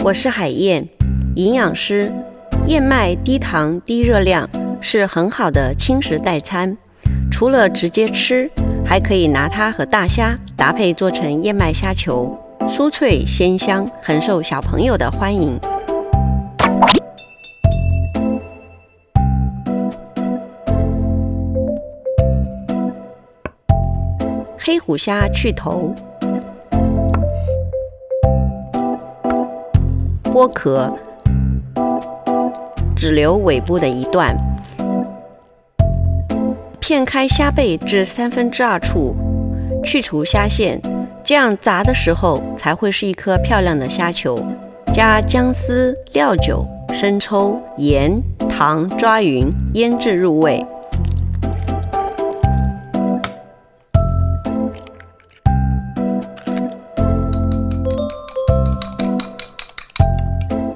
我是海燕，营养师。燕麦低糖低热量，是很好的轻食代餐。除了直接吃，还可以拿它和大虾搭配做成燕麦虾球，酥脆鲜香，很受小朋友的欢迎。黑虎虾去头，剥壳，只留尾部的一段，片开虾背至2/3处，去除虾线，这样炸的时候才会是一颗漂亮的虾球。加姜丝、料酒、生抽、盐、糖抓匀，腌制入味。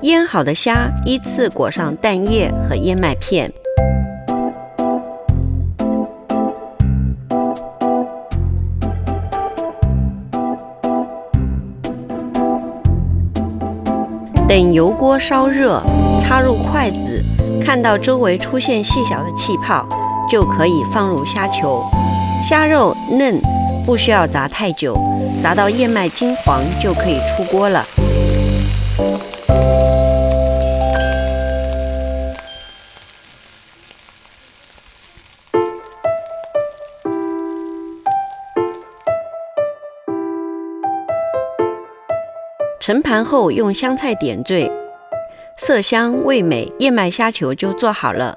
腌好的虾依次裹上蛋液和燕麦片，等油锅烧热，插入筷子，看到周围出现细小的气泡，就可以放入虾球。虾肉嫩，不需要炸太久，炸到燕麦金黄就可以出锅了。盛盘后用香菜点缀，色香味美，燕麦虾球就做好了。